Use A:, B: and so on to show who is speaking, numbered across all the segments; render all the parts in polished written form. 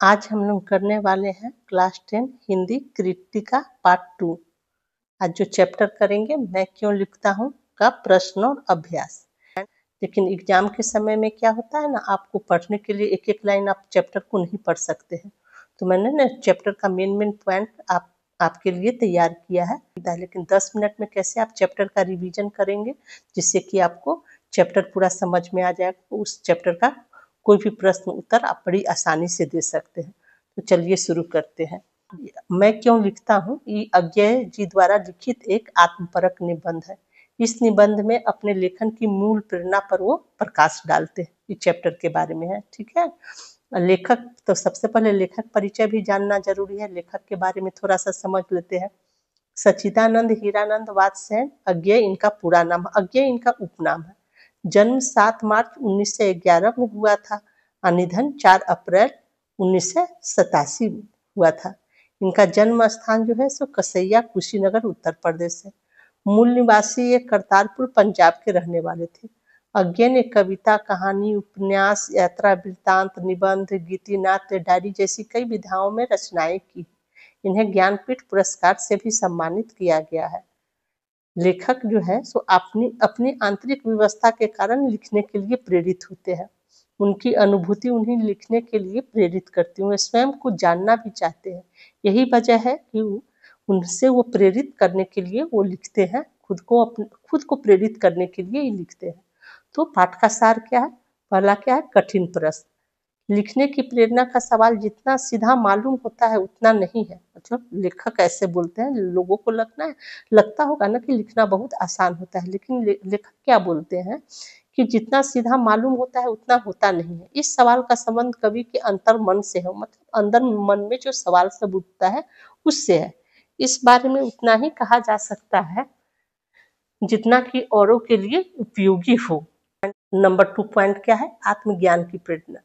A: आज हम लोग करने वाले हैं क्लास 10 हिंदी कृतिका पार्ट 2। आज जो चैप्टर करेंगे मैं क्यों लिखता हूँ का प्रश्न और अभ्यास। लेकिन एग्जाम के समय में क्या होता है ना, आपको पढ़ने के लिए एक एक लाइन आप चैप्टर को नहीं पढ़ सकते हैं, तो मैंने ना चैप्टर का मेन पॉइंट आपके लिए तैयार किया है। लेकिन 10 मिनट में कैसे आप चैप्टर का रिवीजन करेंगे जिससे कि आपको चैप्टर पूरा समझ में आ जाए, उस चैप्टर का कोई भी प्रश्न उत्तर आप बड़ी आसानी से दे सकते हैं। तो चलिए शुरू करते हैं। मैं क्यों लिखता हूँ ये अज्ञेय जी द्वारा लिखित एक आत्मपरक निबंध है। इस निबंध में अपने लेखन की मूल प्रेरणा पर वो प्रकाश डालते हैं। इस चैप्टर के बारे में है, ठीक है। लेखक, तो सबसे पहले लेखक परिचय भी जानना जरूरी है। लेखक के बारे में थोड़ा सा समझ लेते हैं। सच्चिदानंद हीरानंद वात्स्ययन अज्ञेय इनका पूरा नाम, अज्ञेय इनका उपनाम है। जन्म 7 मार्च 1911 में हुआ था और निधन 4 अप्रैल 1987 में हुआ था। इनका जन्म स्थान जो है सो कसैया कुशीनगर उत्तर प्रदेश है। मूल निवासी ये करतारपुर पंजाब के रहने वाले थे। अज्ञेय ने कविता, कहानी, उपन्यास, यात्रा वृत्तांत, निबंध, गीति, नाट्य, डायरी जैसी कई विधाओं में रचनाएं की। इन्हें ज्ञानपीठ पुरस्कार से भी सम्मानित किया गया है। लेखक जो है सो अपनी अपनी आंतरिक व्यवस्था के कारण लिखने के लिए प्रेरित होते हैं। उनकी अनुभूति उन्हें लिखने के लिए प्रेरित करती है। वे स्वयं को जानना भी चाहते हैं। यही वजह है कि उनसे वो प्रेरित करने के लिए वो लिखते हैं। खुद को प्रेरित करने के लिए ही लिखते हैं। तो पाठ का सार क्या है? पहला क्या है? कठिन प्रश्न। लिखने की प्रेरणा का सवाल जितना सीधा मालूम होता है उतना नहीं है। मतलब लेखक ऐसे बोलते हैं, लोगों को लगता होगा ना कि लिखना बहुत आसान होता है, लेकिन लेखक क्या बोलते हैं कि जितना सीधा मालूम होता है उतना होता नहीं है। इस सवाल का संबंध कवि के अंतर मन से है, मतलब अंदर मन में जो सवाल सब उठता है उससे है। इस बारे में उतना ही कहा जा सकता है जितना कि औरों के लिए उपयोगी हो। नंबर 2 पॉइंट क्या है? आत्मज्ञान की प्रेरणा।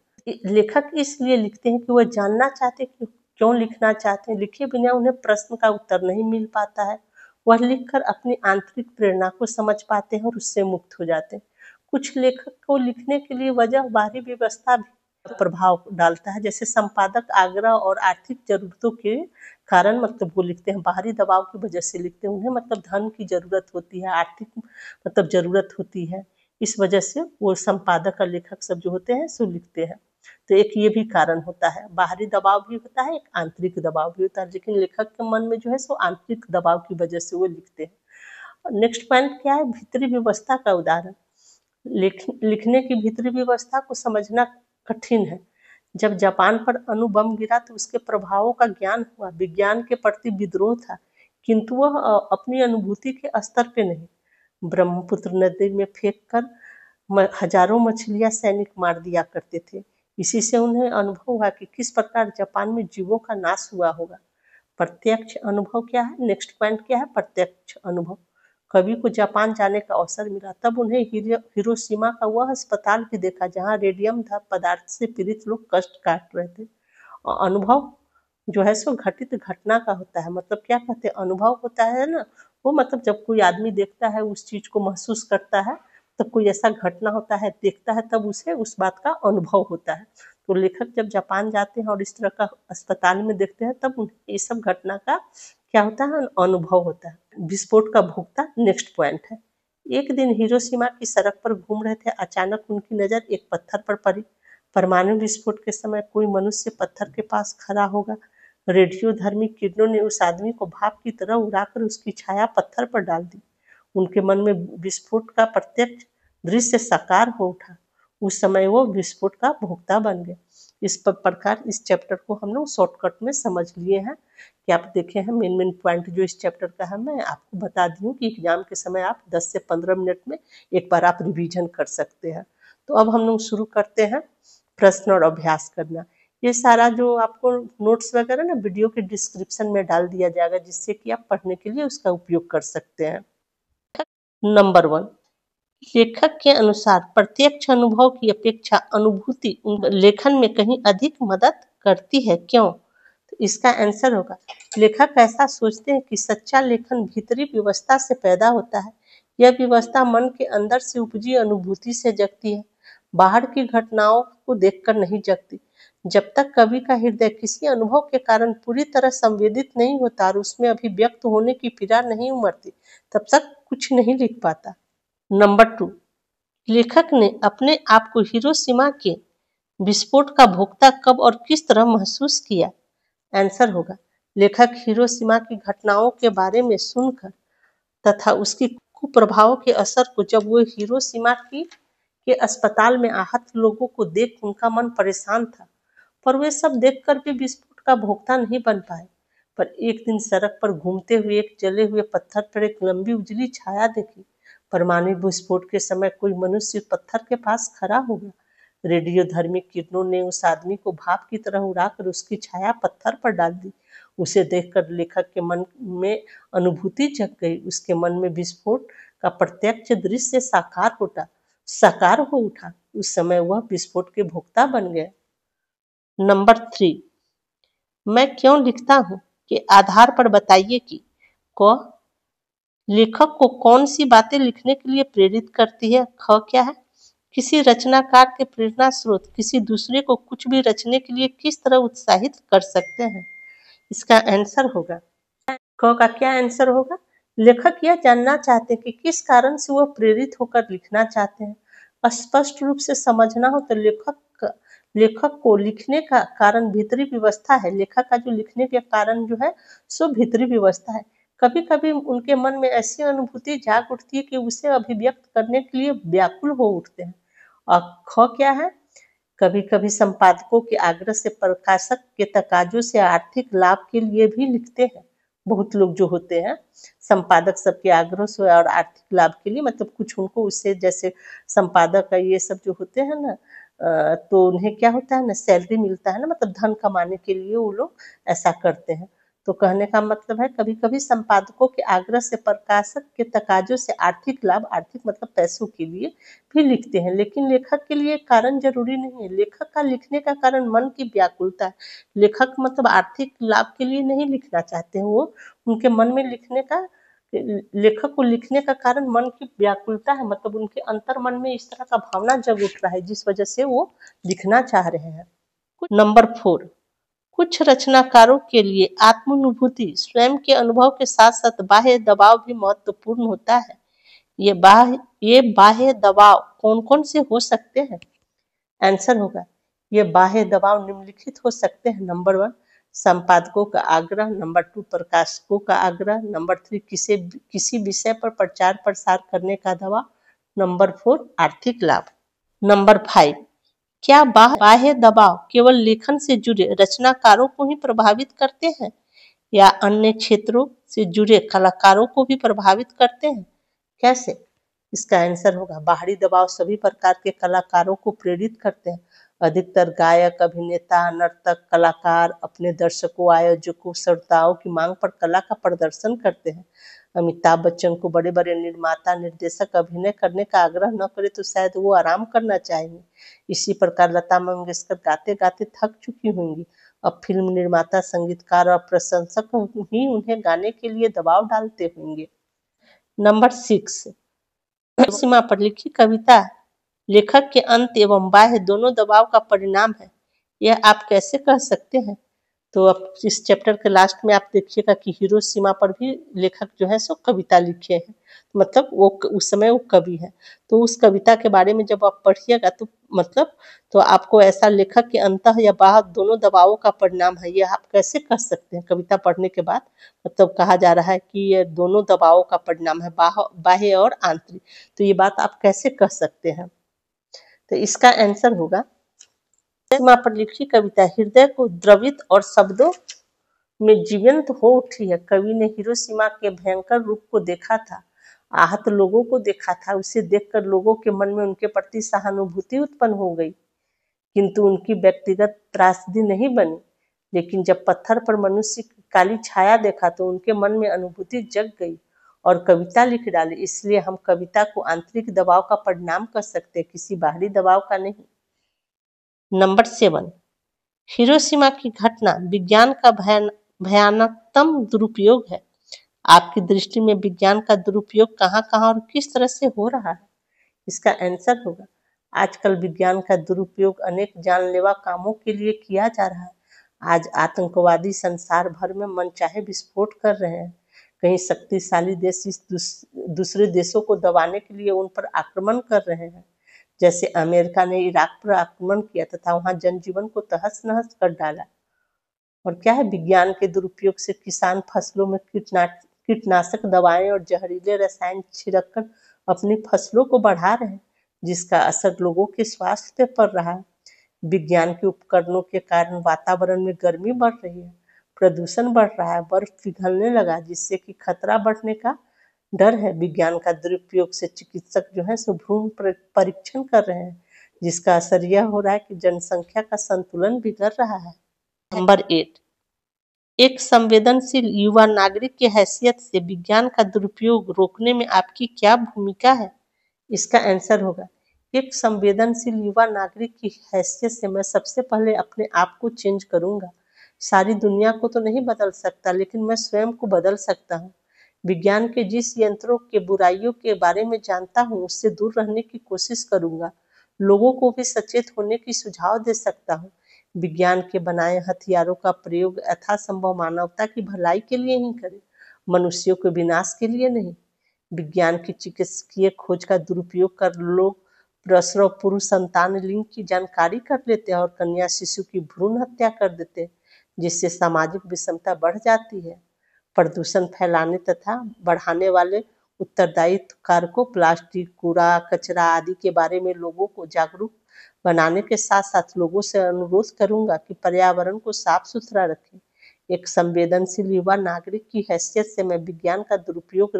A: लेखक इसलिए लिखते हैं कि वह जानना चाहते कि क्यों लिखना चाहते हैं। लिखे बिना उन्हें प्रश्न का उत्तर नहीं मिल पाता है। वह लिखकर अपनी आंतरिक प्रेरणा को समझ पाते हैं और उससे मुक्त हो जाते हैं। कुछ लेखक को लिखने के लिए वजह बाहरी व्यवस्था भी प्रभाव डालता है, जैसे संपादक आग्रह और आर्थिक जरूरतों के कारण मतलब वो लिखते हैं। बाहरी दबाव की वजह से लिखते हैं। उन्हें मतलब धन की जरूरत होती है, आर्थिक मतलब जरूरत होती है। इस वजह से वो संपादक और लेखक सब जो होते हैं सो लिखते हैं। तो एक ये भी कारण होता है। बाहरी दबाव भी होता है, एक आंतरिक दबाव भी होता है, लेकिन लेखक के मन में जो है सो आंतरिक दबाव की वजह से वो लिखते हैं। नेक्स्ट पॉइंट क्या है? भीतरी व्यवस्था का उदाहरण। लिखने की भीतरी व्यवस्था को समझना कठिन है। जब जापान पर अणु बम गिरा तो उसके प्रभावों का ज्ञान हुआ। विज्ञान के प्रति विद्रोह था, किंतु वह अपनी अनुभूति के स्तर पे नहीं। ब्रह्मपुत्र नदी में फेंक कर हजारों मछलियां सैनिक मार दिया करते थे। इसी से उन्हें अनुभव हुआ कि किस प्रकार जापान में जीवों का नाश हुआ होगा। प्रत्यक्ष अनुभव क्या है? नेक्स्ट पॉइंट क्या है? प्रत्यक्ष अनुभव। कवि को जापान जाने का अवसर मिला, तब उन्हें हिरोशिमा का वह अस्पताल भी देखा जहां रेडियम पदार्थ से पीड़ित लोग कष्ट काट रहे थे। और अनुभव जो है सो घटित घटना का होता है। मतलब क्या कहते हैं? अनुभव होता है ना, वो मतलब जब कोई आदमी देखता है, उस चीज को महसूस करता है, तब कोई ऐसा घटना होता है, देखता है, तब उसे उस बात का अनुभव होता है। तो लेखक जब जापान जाते हैं और इस तरह का अस्पताल में देखते हैं, तब उन्हें ये सब घटना का क्या होता है? अनुभव होता है। विस्फोट का भोक्ता नेक्स्ट पॉइंट है। एक दिन हिरोशिमा की सड़क पर घूम रहे थे, अचानक उनकी नजर एक पत्थर पर पड़ी। परमाणु विस्फोट के समय कोई मनुष्य पत्थर के पास खड़ा होगा। रेडियोधर्मी किरणों ने उस आदमी को भाप की तरह उड़ाकर उसकी छाया पत्थर पर डाल दी। उनके मन में विस्फोट का प्रत्यक्ष दृश्य साकार हो उठा। उस समय वो विस्फोट का भोक्ता बन गए। इस प्रकार इस चैप्टर को हम लोग शॉर्टकट में समझ लिए हैं कि आप देखे हैं मेन पॉइंट जो इस चैप्टर का है। मैं आपको बता दी हूँ कि एग्जाम के समय आप 10 से 15 मिनट में एक बार आप रिवीजन कर सकते हैं। तो अब हम लोग शुरू करते हैं प्रश्न और अभ्यास करना। ये सारा जो आपको नोट्स वगैरह ना वीडियो के डिस्क्रिप्शन में डाल दिया जाएगा, जिससे कि आप पढ़ने के लिए उसका उपयोग कर सकते हैं। नंबर 1, लेखक के अनुसार प्रत्यक्ष अनुभव की अपेक्षा अनुभूति लेखन में कहीं अधिक मदद करती है, क्यों? तो इसका आंसर होगा, लेखक ऐसा सोचते हैं कि सच्चा लेखन भीतरी व्यवस्था से पैदा होता है। यह व्यवस्था मन के अंदर से उपजी अनुभूति से जगती है, बाहर की घटनाओं को देखकर नहीं जगती। जब तक कवि का हृदय किसी अनुभव के कारण पूरी तरह संवेदित नहीं होता और उसमें अभिव्यक्त होने की पीड़ा नहीं उमड़ती, तब तक कुछ नहीं लिख पाता। नंबर 2, लेखक ने अपने आप को हिरोशिमा के विस्फोट का भोक्ता कब और किस तरह महसूस किया? आंसर होगा, लेखक हिरोशिमा की घटनाओं के बारे में सुनकर तथा उसकी कुप्रभावों के असर को जब वो हिरोशिमा के अस्पताल में आहत लोगों को देख उनका मन परेशान था, पर वे सब देखकर भी विस्फोट का भोक्ता नहीं बन पाए। पर एक दिन सड़क पर घूमते हुए एक जले हुए पत्थर पर एक लंबी उजली छाया देखी। परमाणु विस्फोट के समय कोई मनुष्य पत्थर के पास खड़ा हो गया। रेडियोधर्मी किरणों ने उस आदमी को भाप की तरह उड़ाकर उसकी छाया पत्थर पर डाल दी। उसे देखकर लेखक के मन में अनुभूति जग गई। उसके मन में विस्फोट का प्रत्यक्ष दृश्य साकार हो उठा। उस समय वह विस्फोट के भोक्ता बन गया। नंबर 3, मैं क्यों लिखता हूँ के आधार पर बताइए कि क, लेखक को कौन सी बातें लिखने के लिए प्रेरित करती है। ख, क्या है, किसी रचनाकार के प्रेरणा स्रोत किसी दूसरे को कुछ भी रचने के लिए किस तरह उत्साहित कर सकते हैं। इसका आंसर होगा, क का क्या आंसर होगा, लेखक यह जानना चाहते हैं कि किस कारण से वह प्रेरित होकर लिखना चाहते हैं। स्पष्ट रूप से समझना हो तो लेखक को लिखने का कारण भीतरी व्यवस्था है। लेखक का जो लिखने के कारण जो है सो भीतरी व्यवस्था है। कभी कभी उनके मन में ऐसी अनुभूति जाग उठती है कि उसे अभिव्यक्त करने के लिए व्याकुल हो उठते हैं। और ख क्या है, कभी कभी संपादकों के आग्रह से, प्रकाशक के तकाजों से आर्थिक लाभ के लिए भी लिखते हैं। बहुत लोग जो होते हैं संपादक सबके आग्रह से और आर्थिक लाभ के लिए, मतलब कुछ उनको उससे, जैसे संपादक का ये सब जो होते हैं ना, तो उन्हें क्या होता है ना, सैलरी मिलता है ना, मतलब धन कमाने के लिए वो लोग ऐसा करते हैं। तो कहने का मतलब है कभी कभी संपादकों के आग्रह से, प्रकाशक के तकाजों से आर्थिक लाभ, आर्थिक मतलब पैसों के लिए भी लिखते हैं। लेकिन लेखक के लिए कारण जरूरी नहीं है। लेखक का लिखने का कारण मन की व्याकुलता है। लेखक मतलब आर्थिक लाभ के लिए नहीं लिखना चाहते हैं, वो उनके मन में लिखने का, लेखक को लिखने का कारण मन की व्याकुलता है, मतलब उनके अंतर मन में इस तरह का भावना जग उठ रहा है जिस वजह से वो लिखना चाह रहे हैं। नंबर 4, कुछ रचनाकारों के लिए आत्मानुभूति स्वयं के अनुभव के साथ साथ बाह्य दबाव भी महत्वपूर्ण होता है। ये बाह्य दबाव कौन कौन से हो सकते हैं। आंसर होगा, ये बाह्य दबाव निम्नलिखित हो सकते हैं। नंबर 1, संपादकों का आग्रह। नंबर 2, प्रकाशकों का आग्रह। नंबर 3, किसी विषय पर प्रचार प्रसार करने का दबाव। नंबर 4, आर्थिक लाभ। नंबर 5, क्या बाह्य दबाव केवल लेखन से जुड़े रचनाकारों को ही प्रभावित करते हैं या अन्य क्षेत्रों से जुड़े कलाकारों को भी प्रभावित करते हैं। कैसे, इसका आंसर होगा, बाहरी दबाव सभी प्रकार के कलाकारों को प्रेरित करते हैं। अधिकतर गायक, अभिनेता, नर्तक, कलाकार अपने दर्शकों, आयोजकों, श्रोताओं की मांग पर कला का प्रदर्शन करते हैं। अमिताभ बच्चन को बड़े बड़े निर्माता, निर्देशक अभिनय करने का आग्रह न करे तो शायद वो आराम करना चाहेंगे। इसी प्रकार लता मंगेशकर गाते गाते थक चुकी होंगी। अब फिल्म निर्माता, संगीतकार और प्रशंसक ही उन्हें गाने के लिए दबाव डालते होंगे। नंबर 6, सीमा पर लिखी कविता लेखक के अंत एवं बाह्य दोनों दबाव का परिणाम है, यह आप कैसे कह सकते हैं। तो अब इस चैप्टर के लास्ट में आप देखिएगा कि हिरोशिमा पर भी लेखक जो है सो कविता लिखे हैं, मतलब वो उस समय वो कवि है। तो उस कविता के बारे में जब आप पढ़िएगा तो मतलब तो आपको ऐसा, लेखक के अंतः या बाह्य दोनों दबावों का परिणाम है, ये आप कैसे कह सकते हैं कविता पढ़ने के बाद। मतलब कहा जा रहा है कि ये दोनों दबावों का परिणाम है, बाह्य और आंतरिक। तो ये बात आप कैसे कह सकते हैं। तो इसका आंसर होगा, सीमा पर लिखी कविता हृदय को द्रवित और शब्दों में जीवंत हो उठी है। कवि ने हिरोशिमा के भयंकर रूप को देखा था, आहत लोगों को देखा था। उसे देखकर लोगों के मन में उनके प्रति सहानुभूति उत्पन्न हो गई, किंतु उनकी व्यक्तिगत त्रासदी नहीं बनी। लेकिन जब पत्थर पर मनुष्य की काली छाया देखा तो उनके मन में अनुभूति जग गई और कविता लिख डाली। इसलिए हम कविता को आंतरिक दबाव का परिणाम कह सकते हैं, किसी बाहरी दबाव का नहीं। नंबर 7, हिरोशिमा की घटना विज्ञान का भयानकतम दुरुपयोग है। आपकी दृष्टि में विज्ञान का दुरुपयोग कहाँ कहाँ और किस तरह से हो रहा है। इसका आंसर होगा, आजकल विज्ञान का दुरुपयोग अनेक जानलेवा कामों के लिए किया जा रहा है। आज आतंकवादी संसार भर में मनचाहे विस्फोट कर रहे हैं। कई शक्तिशाली देश इस दूसरे देशों को दबाने के लिए उन पर आक्रमण कर रहे हैं। जैसे अमेरिका ने इराक पर आक्रमण किया तथा वहां जनजीवन को तहस नहस कर डाला। और क्या है, विज्ञान के दुरुपयोग से किसान फसलों में कीटनाशक दवाएं और जहरीले रसायन छिड़ककर अपनी फसलों को बढ़ा रहे हैं, जिसका असर लोगों के स्वास्थ्य पर पड़ रहा है। विज्ञान के उपकरणों के कारण वातावरण में गर्मी बढ़ रही है, प्रदूषण बढ़ रहा है, बर्फ पिघलने लगा, जिससे कि खतरा बढ़ने का डर है। विज्ञान का दुरुपयोग से चिकित्सक जो है सो भ्रूण परीक्षण कर रहे हैं, जिसका असर यह हो रहा है कि जनसंख्या का संतुलन बिगड़ रहा है। नंबर 8, एक संवेदनशील युवा नागरिक की हैसियत से विज्ञान का दुरुपयोग रोकने में आपकी क्या भूमिका है? इसका आंसर होगा, एक संवेदनशील युवा नागरिक की हैसियत से मैं सबसे पहले अपने आप को चेंज करूंगा। सारी दुनिया को तो नहीं बदल सकता, लेकिन मैं स्वयं को बदल सकता हूँ। विज्ञान के जिस यंत्रों के बुराइयों के बारे में जानता हूँ, उससे दूर रहने की कोशिश करूंगा। लोगों को भी सचेत होने की सुझाव दे सकता हूँ। विज्ञान के बनाए हथियारों का प्रयोग यथासंभव मानवता की भलाई के लिए ही करें, मनुष्यों के विनाश के लिए नहीं। विज्ञान की चिकित्सकीय खोज का दुरुपयोग कर लोग प्रसव पूर्व संतान लिंग की जानकारी कर लेते हैं और कन्या शिशु की भ्रूण हत्या कर देते हैं, जिससे सामाजिक विषमता बढ़ जाती है। प्रदूषण फैलाने तथा बढ़ाने वाले उत्तरदायी कारकों, प्लास्टिक, कूड़ा कचरा आदि के बारे में लोगों को जागरूक बनाने के साथ साथ लोगों से अनुरोध करूंगा कि पर्यावरण को साफ सुथरा रखें। एक संवेदनशील युवा नागरिक की हैसियत से मैं विज्ञान का दुरुपयोग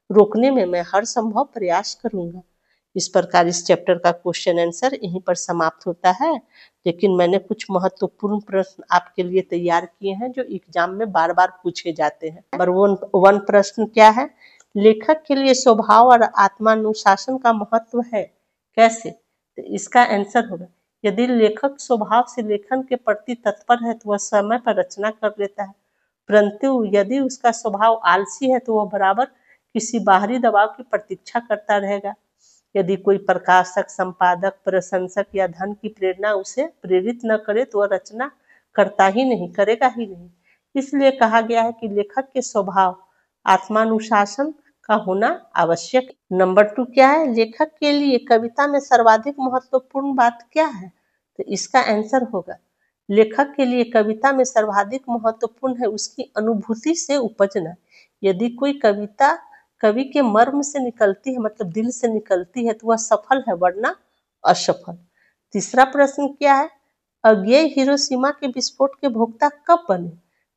A: रोकने में मैं हर संभव प्रयास करूंगा। इस प्रकार इस चैप्टर का क्वेश्चन आंसर यहीं पर समाप्त होता है, लेकिन मैंने कुछ महत्वपूर्ण प्रश्न आपके लिए तैयार किए हैं जो एग्जाम में बार बार पूछे जाते हैं। नंबर 1 प्रश्न क्या है? लेखक के लिए स्वभाव और आत्मानुशासन का महत्व है, कैसे? तो इसका आंसर होगा, यदि लेखक स्वभाव से लेखन के प्रति तत्पर है तो वह समय पर रचना कर लेता है, परंतु यदि उसका स्वभाव आलसी है तो वह बराबर किसी बाहरी दबाव की प्रतीक्षा करता रहेगा। यदि कोई प्रकाशक, संपादक, प्रशंसक या धन की प्रेरणा उसे प्रेरित न करे तो वह रचना करेगा ही नहीं। इसलिए कहा गया है कि लेखक के स्वभाव आत्मानुशासन का होना आवश्यक। नंबर 2 क्या है? लेखक के लिए कविता में सर्वाधिक महत्वपूर्ण बात क्या है? तो इसका आंसर होगा, लेखक के लिए कविता में सर्वाधिक महत्वपूर्ण है उसकी अनुभूति से उपजना। यदि कोई कविता कवि के मर्म से निकलती है, मतलब दिल से निकलती है, तो वह सफल है, वरना असफल। तीसरा प्रश्न क्या है? अज्ञेय हिरोशिमा के विस्फोट के भोक्ता कब बने?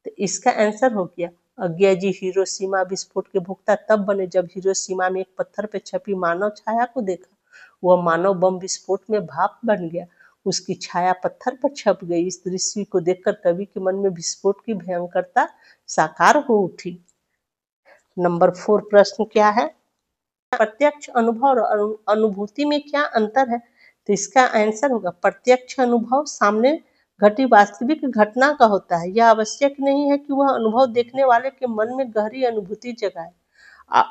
A: तो इसका आंसर हो गया, अज्ञेय जी हिरोशिमा विस्फोट के भोक्ता तब बने जब हिरोशिमा में एक पत्थर पर छपी मानव छाया को देखा। वह मानव बम विस्फोट में भाप बन गया, उसकी छाया पत्थर पर छप गई। इस दृश्य को देखकर कवि के मन में विस्फोट की भयंकरता साकार हो उठी। नंबर 4 प्रश्न क्या है? प्रत्यक्ष अनुभव और अनुभूति में क्या अंतर है? तो इसका आंसर होगा, प्रत्यक्ष अनुभव सामने घटी वास्तविक घटना का होता है। यह आवश्यक नहीं है कि वह अनुभव देखने वाले के मन में गहरी अनुभूति जगाए।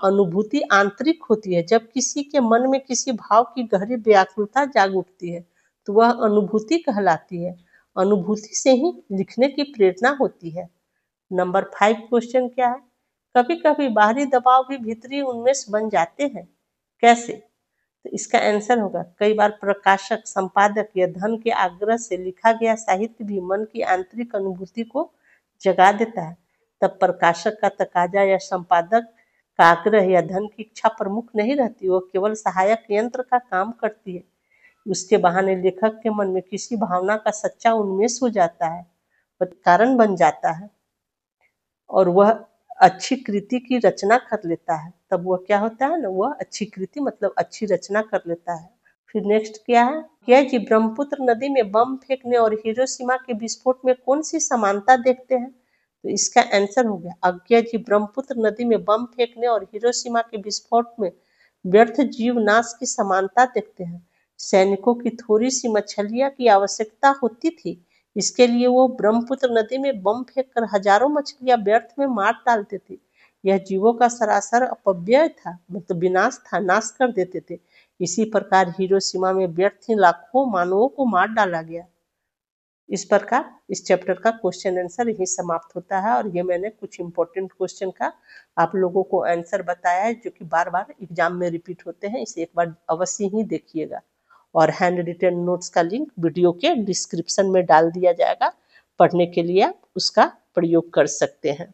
A: अनुभूति आंतरिक होती है। जब किसी के मन में किसी भाव की गहरी व्याकुलता जाग उठती है तो वह अनुभूति कहलाती है। अनुभूति से ही लिखने की प्रेरणा होती है। नंबर 5 क्वेश्चन क्या है? कभी कभी बाहरी दबाव भी भीतरी उन्मेष बन जाते हैं, कैसे? तो इसका आंसर होगा, कई बार प्रकाशक, संपादक या धन के आग्रह से लिखा गया साहित्य भी मन की आंतरिक अनुभूति को जगा देता है। तब प्रकाशक का तकाजा या संपादक का आग्रह या धन की इच्छा प्रमुख नहीं रहती, वो केवल सहायक यंत्र का काम करती है। उसके बहाने लेखक के मन में किसी भावना का सच्चा उन्मेष हो जाता है, कारण बन जाता है और वह अच्छी कृति की रचना कर लेता है। तब वह क्या होता है ना, वह अच्छी कृति मतलब अच्छी रचना कर लेता है। फिर नेक्स्ट क्या है? क्या जी ब्रह्मपुत्र नदी में बम फेंकने और हिरोशिमा के विस्फोट में कौन सी समानता देखते हैं? तो इसका आंसर हो गया, अज्ञा जी ब्रह्मपुत्र नदी में बम फेंकने और हिरोशिमा के विस्फोट में व्यर्थ जीव नाश की समानता देखते हैं। सैनिकों की थोड़ी सी मछलियां की आवश्यकता होती थी, इसके लिए वो ब्रह्मपुत्र नदी में बम फेंककर हजारों मछलियां व्यर्थ में मार डालते थे। यह जीवों का सरासर अपव्यय था, मतलब विनाश था, नाश कर देते थे। इसी प्रकार हिरोशिमा में व्यर्थ ही लाखों मानवों को मार डाला गया। इस प्रकार इस चैप्टर का क्वेश्चन आंसर यही समाप्त होता है। और ये मैंने कुछ इंपॉर्टेंट क्वेश्चन का आप लोगों को आंसर बताया है, जो कि बार बार एग्जाम में रिपीट होते हैं। इसे एक बार अवश्य ही देखिएगा। और हैंड रिटन नोट्स का लिंक वीडियो के डिस्क्रिप्शन में डाल दिया जाएगा, पढ़ने के लिए आप उसका प्रयोग कर सकते हैं।